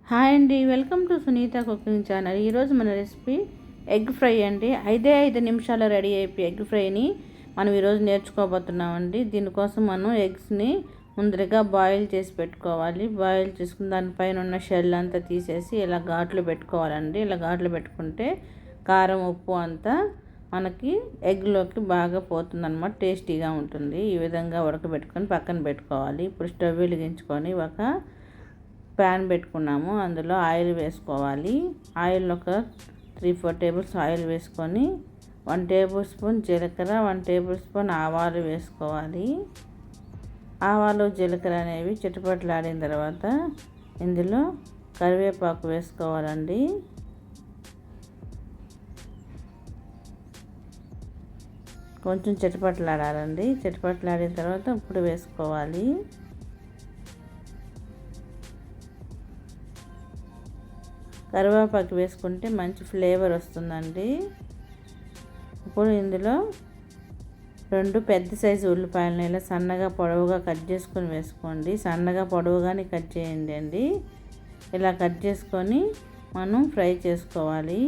Hi అండి, welcome to Sunitha cooking channel. ఈరోజు మన రెసిపీ ఎగ్ ఫ్రై అండి. 5 నిమిషాలు రెడీ అయిపోయి ఎగ్ ఫ్రైని మనం ఈరోజు నేర్చుకోబోతున్నామండి. దీనికోసం మనం ఎగ్స్ని ముందరగా బాయిల్ చేసి పెట్టుకోవాలి. బాయిల్ చేసుకుని దానిపైన ఉన్న షెల్ అంతా తీసేసి ఇలా ఘాట్లు పెట్టుకోవాలండి. ఇలా ఘాట్లు పెట్టుకుంటే కారం ఉప్పు అంతా మనకి ఎగ్లోకి బాగా పోతుందన్నమాట. టేస్టీగా ఉంటుంది. ఈ విధంగా ఉడకబెట్టుకొని పక్కన పెట్టుకోవాలి. ఇప్పుడు స్టవ్ వెలిగించుకొని ఒక ప్యాన్ పెట్టుకున్నాము. అందులో ఆయిల్ వేసుకోవాలి. ఆయిల్ ఒక 3-4 టేబుల్స్ ఆయిల్ వేసుకొని 1 టేబుల్ స్పూన్ జీలకర్ర, 1 టేబుల్ స్పూన్ ఆవాలు వేసుకోవాలి. ఆవాలు జీలకర్ర అనేవి చిటపటలాడిన తర్వాత ఇందులో కరివేపాకు వేసుకోవాలండి. కొంచెం చిటపటలాడాలండి. చిటపటలాడిన తర్వాత ఇప్పుడు వేసుకోవాలి. కరివేపాకు వేసుకుంటే మంచి ఫ్లేవర్ వస్తుందండి. ఇప్పుడు ఇందులో 2 పెద్ద సైజు ఉల్లిపాయలను ఇలా సన్నగా పొడవుగా కట్ చేసుకొని వేసుకోండి. సన్నగా పొడవుగానే కట్ చేయండి అండి. ఇలా కట్ చేసుకొని మనం ఫ్రై చేసుకోవాలి.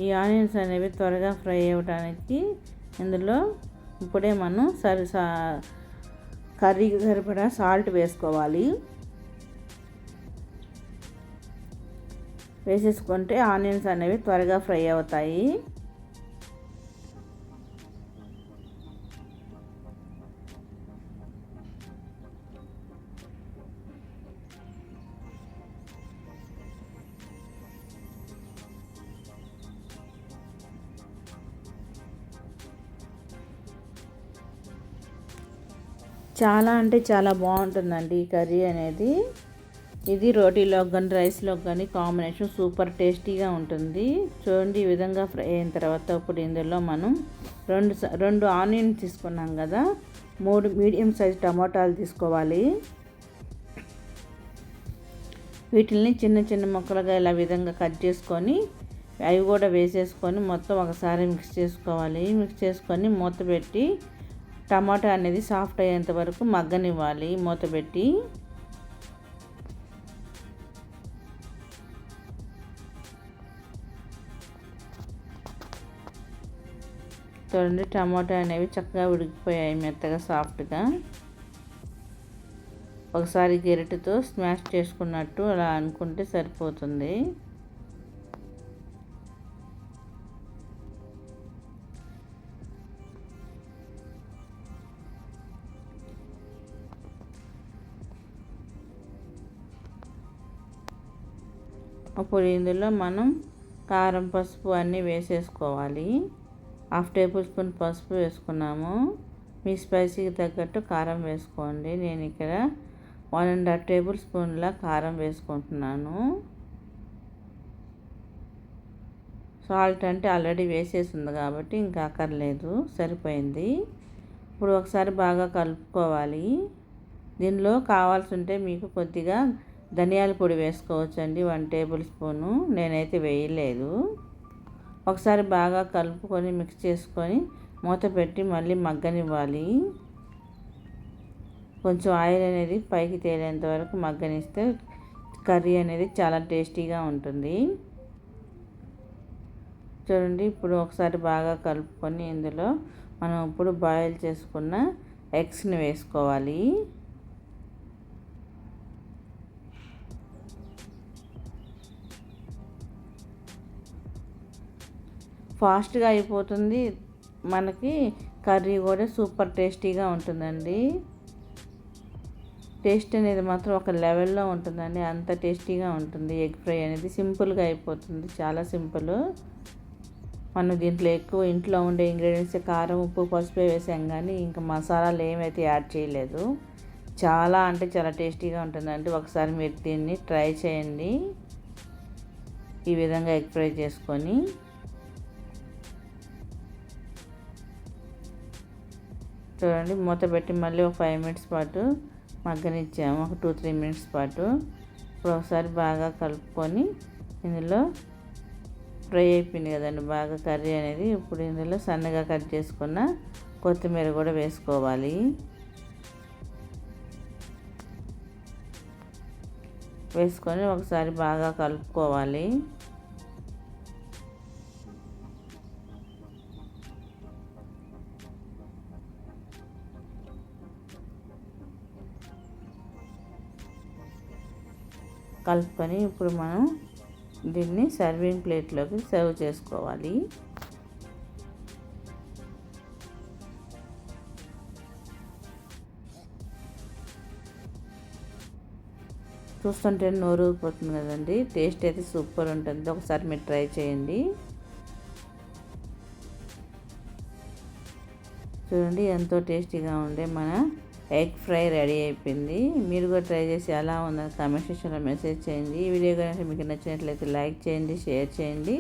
ఈ ఆనియన్స్ అనేవి త్వరగా ఫ్రై అవ్వడానికి ఇందులో ఇప్పుడే మనం కర్రీకి సరిపడా సాల్ట్ వేసుకోవాలి. వేసేసుకుంటే ఆనియన్స్ అనేవి త్వరగా ఫ్రై అవుతాయి. చాలా అంటే చాలా బాగుంటుందండి ఈ కర్రీ అనేది. ఇది రోటీలోకి కానీ రైస్లోకి కానీ కాంబినేషన్ సూపర్ టేస్టీగా ఉంటుంది. చూడండి, ఈ విధంగా ఫ్రై అయిన తర్వాత ఇప్పుడు ఇందులో మనం రెండు ఆనియన్ తీసుకున్నాం కదా, 3 మీడియం సైజ్ టమాటాలు తీసుకోవాలి. వీటిని చిన్న చిన్న ముక్కలుగా ఇలా విధంగా కట్ చేసుకొని అవి కూడా వేసేసుకొని మొత్తం ఒకసారి మిక్స్ చేసుకోవాలి. మిక్స్ చేసుకొని మూత పెట్టి టమాటా అనేది సాఫ్ట్ అయ్యేంత వరకు మగ్గనివ్వాలి. మూత పెట్టి చూడండి, టమాటా అనేవి చక్కగా ఉడికిపోయాయి, మెత్తగా సాఫ్ట్గా. ఒకసారి గెరిటతో స్మాష్ చేసుకున్నట్టు అలా అనుకుంటే సరిపోతుంది. అప్పుడు ఇందులో మనం కారం పసుపు అన్నీ వేసేసుకోవాలి. 1/2 టేబుల్ స్పూన్ పసుపు వేసుకున్నాము. మీ స్పైసీకి తగ్గట్టు కారం వేసుకోండి. నేను ఇక్కడ 1.5 టేబుల్ స్పూన్ల కారం వేసుకుంటున్నాను. సాల్ట్ అంటే ఆల్రెడీ వేసేసింది కాబట్టి ఇంకా అక్కర్లేదు, సరిపోయింది. ఇప్పుడు ఒకసారి బాగా కలుపుకోవాలి. దీనిలో కావాల్సి ఉంటే మీకు కొద్దిగా ధనియాల పొడి వేసుకోవచ్చండి, 1 టేబుల్ స్పూను. నేనైతే వేయలేదు. ఒకసారి బాగా కలుపుకొని మిక్స్ చేసుకొని మూత పెట్టి మళ్ళీ మగ్గనివ్వాలి. కొంచెం ఆయిల్ అనేది పైకి తేలేంత వరకు మగ్గనిస్తే కర్రీ అనేది చాలా టేస్టీగా ఉంటుంది. చూడండి, ఇప్పుడు ఒకసారి బాగా కలుపుకొని ఇందులో మనం ఇప్పుడు బాయిల్ చేసుకున్న ఎగ్స్ని వేసుకోవాలి. ఫాస్ట్గా అయిపోతుంది, మనకి కర్రీ కూడా సూపర్ టేస్టీగా ఉంటుందండి. టేస్ట్ అనేది మాత్రం ఒక లెవెల్లో ఉంటుందండి, అంత టేస్టీగా ఉంటుంది. ఎగ్ ఫ్రై అనేది సింపుల్గా అయిపోతుంది, చాలా సింపుల్. మనం దీంట్లో ఎక్కువ ఇంట్లో ఉండే ఇంగ్రీడియంట్స్ కారం ఉప్పు పసుపు వేసాం, కానీ ఇంకా మసాలాలు ఏమైతే యాడ్ చేయలేదు. చాలా అంటే చాలా టేస్టీగా ఉంటుందండి. ఒకసారి మీరు దీన్ని ట్రై చేయండి, ఈ విధంగా ఎగ్ ఫ్రై చేసుకొని. చూడండి, మూత పెట్టి మళ్ళీ ఒక 5 మినిట్స్ పాటు మగ్గనిచ్చాము, ఒక 2-3 మినిట్స్ పాటు. ఇప్పుడు ఒకసారి బాగా కలుపుకొని ఇందులో ఫ్రై అయిపోయింది కదండి బాగా కర్రీ అనేది. ఇప్పుడు ఇందులో సన్నగా కట్ చేసుకున్న కొత్తిమీర కూడా వేసుకోవాలి. వేసుకొని ఒకసారి బాగా కలుపుకోవాలి. కలుపుకొని ఇప్పుడు మనం దీన్ని సర్వింగ్ ప్లేట్లోకి సర్వ్ చేసుకోవాలి. చూస్తుంటే నోరు ఊరిపోతుంది కదండి. టేస్ట్ అయితే సూపర్ ఉంటుంది. ఒకసారి మీరు ట్రై చేయండి. చూడండి ఎంతో టేస్టీగా ఉండే మన ఎగ్ ఫ్రై రెడీ అయిపోయింది. మీరు కూడా ట్రై చేసి ఎలా ఉందని కామెంట్ సెక్షన్లో మెసేజ్ చేయండి. ఈ వీడియో కనుక మీకు నచ్చినట్లయితే లైక్ చేయండి, షేర్ చేయండి,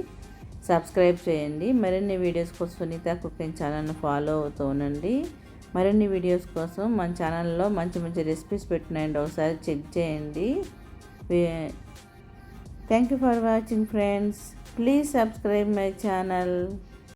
సబ్స్క్రైబ్ చేయండి. మరిన్ని వీడియోస్ కోసం సునీత కుకింగ్ ఛానల్ని ఫాలో అవుతూ ఉండండి. మరిన్ని వీడియోస్ కోసం మన ఛానల్లో మంచి మంచి రెసిపీస్ పెట్టినాయండి, ఒకసారి చెక్ చేయండి. Thank you for watching friends. Please subscribe my channel.